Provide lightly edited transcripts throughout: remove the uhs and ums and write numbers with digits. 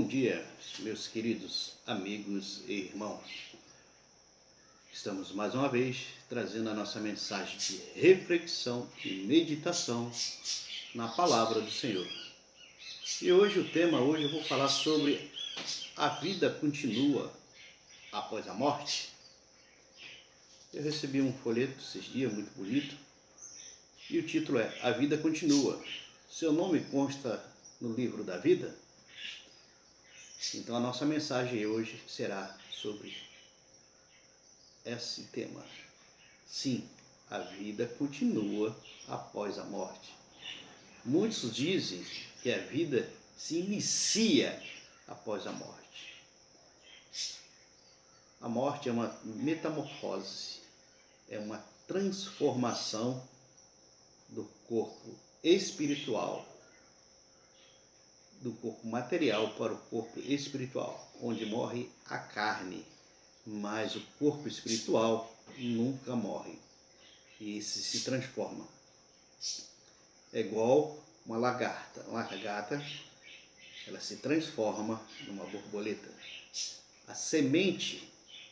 Bom dia, meus queridos amigos e irmãos. Estamos mais uma vez trazendo a nossa mensagem de reflexão e meditação na palavra do Senhor. E hoje eu vou falar sobre a vida continua após a morte. Eu recebi um folheto esses dias muito bonito e o título é A Vida Continua. Seu nome consta no livro da vida? Então a nossa mensagem hoje será sobre esse tema. Sim, a vida continua após a morte. Muitos dizem que a vida se inicia após a morte. A morte é uma metamorfose, é uma transformação do corpo espiritual, do corpo material para o corpo espiritual, onde morre a carne, mas o corpo espiritual nunca morre. E esse se transforma. É igual uma lagarta. Uma lagarta, ela se transforma numa borboleta. A semente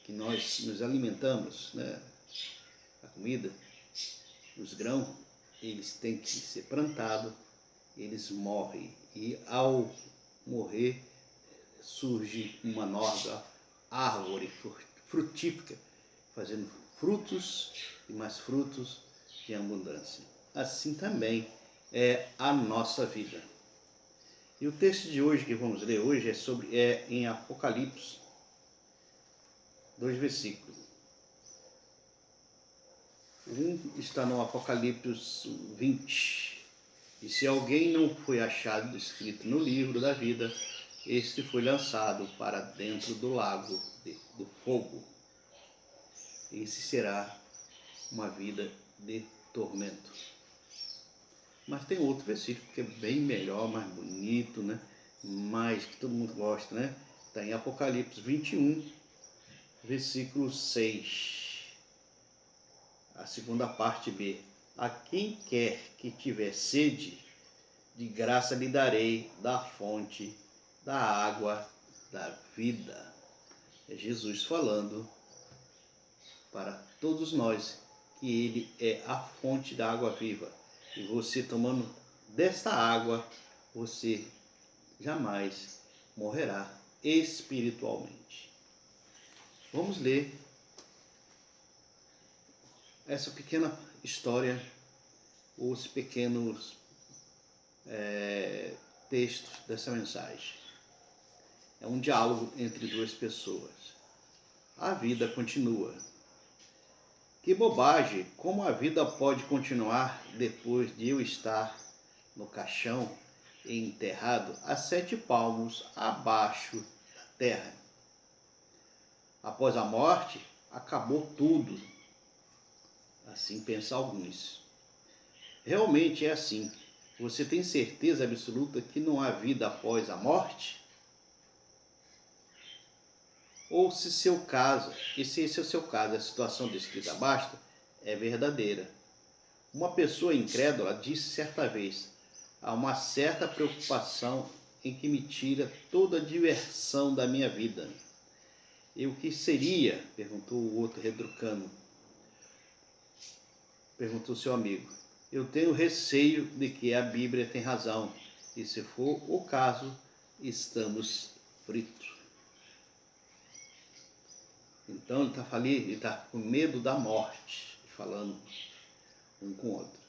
que nós nos alimentamos, né, a comida, os grãos, eles têm que ser plantados, eles morrem. E ao morrer, surge uma nova árvore frutífera, fazendo frutos e mais frutos em abundância. Assim também é a nossa vida. E o texto de hoje que vamos ler hoje é em Apocalipse, 2 versículos. Um está no Apocalipse 20. E se alguém não foi achado escrito no livro da vida, este foi lançado para dentro do lago do fogo. Esse será uma vida de tormento. Mas tem outro versículo que é bem melhor, mais bonito, né? Mais que todo mundo gosta, né? Está em Apocalipse 21, versículo 6. A segunda parte B. A quem quer que tiver sede, de graça lhe darei da fonte da água da vida. É Jesus falando para todos nós que Ele é a fonte da água viva. E você tomando desta água, você jamais morrerá espiritualmente. Vamos ler essa pequena história, os pequenos textos dessa mensagem. É um diálogo entre duas pessoas. A vida continua. Que bobagem! Como a vida pode continuar depois de eu estar no caixão e enterrado a 7 palmos abaixo da terra? Após a morte, acabou tudo. Assim pensam alguns. Realmente é assim. Você tem certeza absoluta que não há vida após a morte? Ou se esse é o seu caso, a situação descrita abaixo é verdadeira. Uma pessoa incrédula disse certa vez: há uma certa preocupação em que me tira toda a diversão da minha vida. E o que seria? Perguntou o outro retrucando. Perguntou seu amigo. Eu tenho receio de que a Bíblia tem razão, e se for o caso, estamos fritos. Então ele está com medo da morte, falando um com o outro.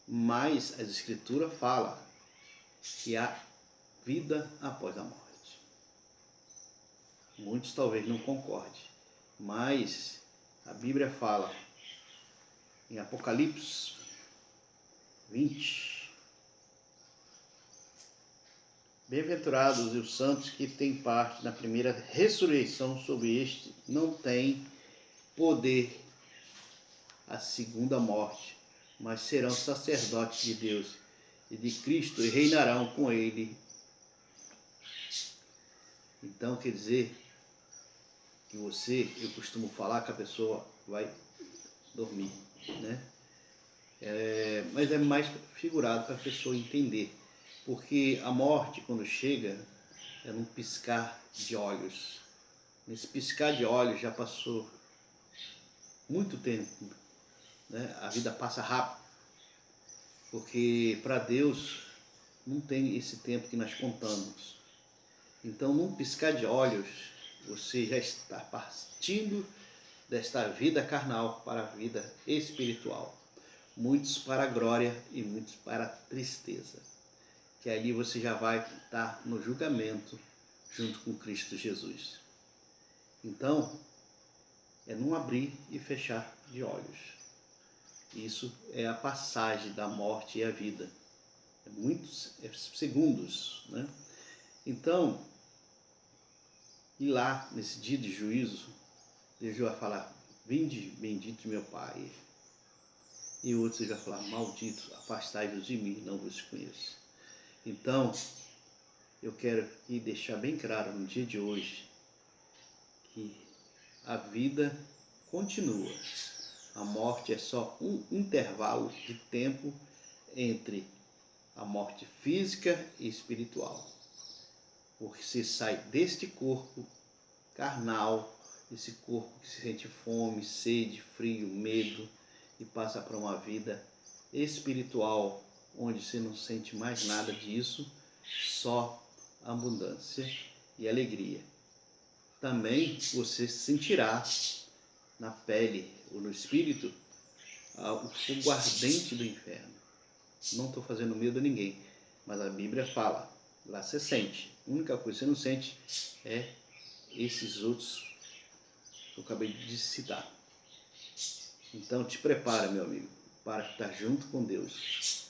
Mas a Escritura fala que há vida após a morte. Muitos talvez não concordem, mas a Bíblia fala em Apocalipse 20. Bem-aventurados os santos que têm parte na primeira ressurreição, sobre este não tem poder a segunda morte, mas serão sacerdotes de Deus e de Cristo e reinarão com ele. Então quer dizer que eu costumo falar que a pessoa vai dormir, né? Mas é mais figurado para a pessoa entender, porque a morte, quando chega, é num piscar de olhos. Nesse piscar de olhos já passou muito tempo, né? A vida passa rápido, porque para Deus não tem esse tempo que nós contamos. Então, num piscar de olhos, você já está partindo desta vida carnal para a vida espiritual. Muitos para a glória e muitos para a tristeza. Que ali você já vai estar no julgamento junto com Cristo Jesus. Então, é num abrir e fechar de olhos. Isso é a passagem da morte e a vida. É muitos segundos, né? Então, e lá, nesse dia de juízo, Deus vai falar: vinde, bendito meu Pai. E outros vai falar: maldito, afastai-vos de mim, não vos conheço. Então, eu quero aqui deixar bem claro no dia de hoje que a vida continua. A morte é só um intervalo de tempo entre a morte física e espiritual. Porque você sai deste corpo carnal, esse corpo que se sente fome, sede, frio, medo, e passa para uma vida espiritual, onde você não sente mais nada disso, só abundância e alegria. Também você sentirá na pele ou no espírito o fogo ardente do inferno. Não estou fazendo medo a ninguém, mas a Bíblia fala, lá você sente. A única coisa que você não sente é esses outros que eu acabei de citar. Então te prepara, meu amigo, para estar junto com Deus.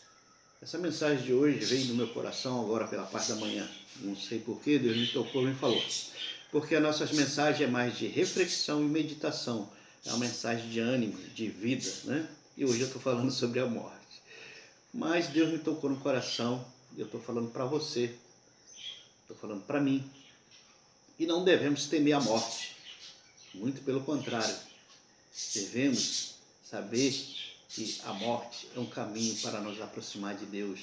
Essa mensagem de hoje veio no meu coração agora pela parte da manhã. Não sei porquê, Deus me tocou e me falou. Porque as nossas mensagens é mais de reflexão e meditação. É uma mensagem de ânimo, de vida, né? E hoje eu estou falando sobre a morte. Mas Deus me tocou no coração e eu estou falando para você. Estou falando para mim. E não devemos temer a morte. Muito pelo contrário. Devemos saber que a morte é um caminho para nos aproximar de Deus.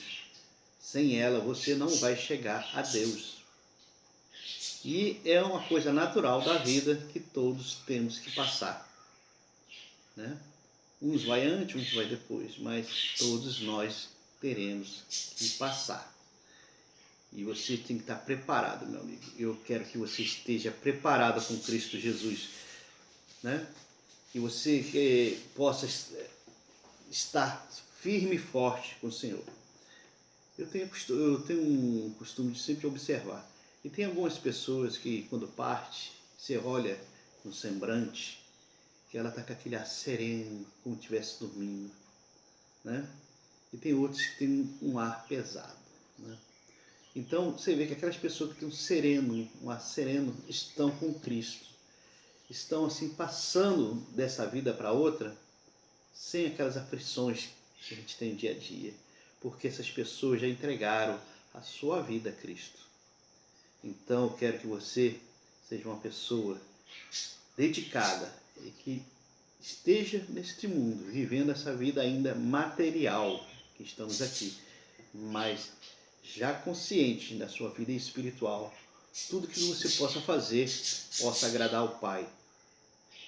Sem ela, você não vai chegar a Deus. E é uma coisa natural da vida que todos temos que passar, né? Uns vai antes, uns vai depois, mas todos nós teremos que passar. E você tem que estar preparado, meu amigo. Eu quero que você esteja preparado com Cristo Jesus, né? Que você possa estar firme e forte com o Senhor. Eu tenho um costume de sempre observar. E tem algumas pessoas que, quando parte, você olha no semblante, que ela está com aquele ar sereno, como se estivesse dormindo, né? E tem outros que têm um ar pesado, né? Então, você vê que aquelas pessoas que têm um ar sereno, estão com Cristo. Estão, assim, passando dessa vida para outra, sem aquelas aflições que a gente tem no dia a dia. Porque essas pessoas já entregaram a sua vida a Cristo. Então, eu quero que você seja uma pessoa dedicada e que esteja neste mundo, vivendo essa vida ainda material que estamos aqui, mas já consciente da sua vida espiritual, tudo que você possa fazer possa agradar ao Pai,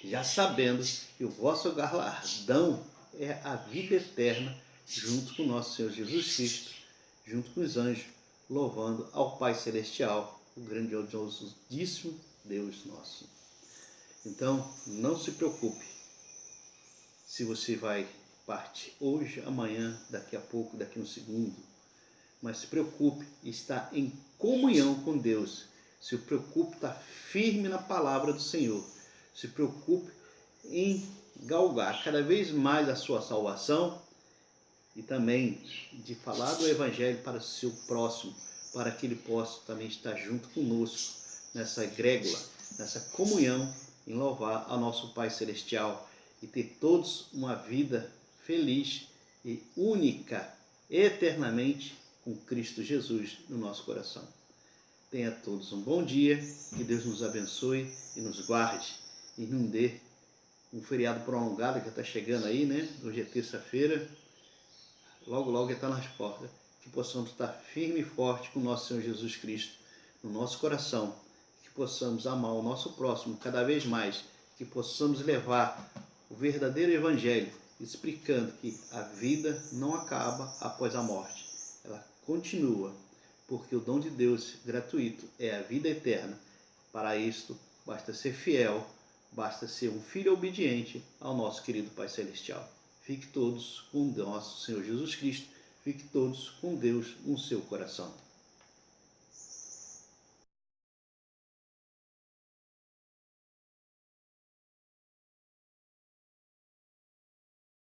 já sabendo que o vosso galardão é a vida eterna junto com o nosso Senhor Jesus Cristo, junto com os anjos, louvando ao Pai Celestial, o grandiosíssimo Deus nosso. Então, não se preocupe se você vai partir hoje, amanhã, daqui a pouco, daqui a um segundo. Mas se preocupe em estar em comunhão com Deus. Se preocupe em estar firme na palavra do Senhor. Se preocupe em galgar cada vez mais a sua salvação e também de falar do Evangelho para o seu próximo, para que ele possa também estar junto conosco nessa egrégora, nessa comunhão em louvar ao nosso Pai Celestial e ter todos uma vida feliz e única, eternamente, com Cristo Jesus no nosso coração. Tenha todos um bom dia, que Deus nos abençoe e nos guarde e não dê um feriado prolongado que está chegando aí, né? Hoje é terça-feira, logo logo está nas portas. Que possamos estar firme e forte com o nosso Senhor Jesus Cristo no nosso coração, que possamos amar o nosso próximo cada vez mais, que possamos levar o verdadeiro evangelho, explicando que a vida não acaba após a morte, ela continua, porque o dom de Deus gratuito é a vida eterna. Para isto, basta ser fiel, basta ser um filho obediente ao nosso querido Pai Celestial. Fique todos com nosso Senhor Jesus Cristo, fique todos com Deus no seu coração.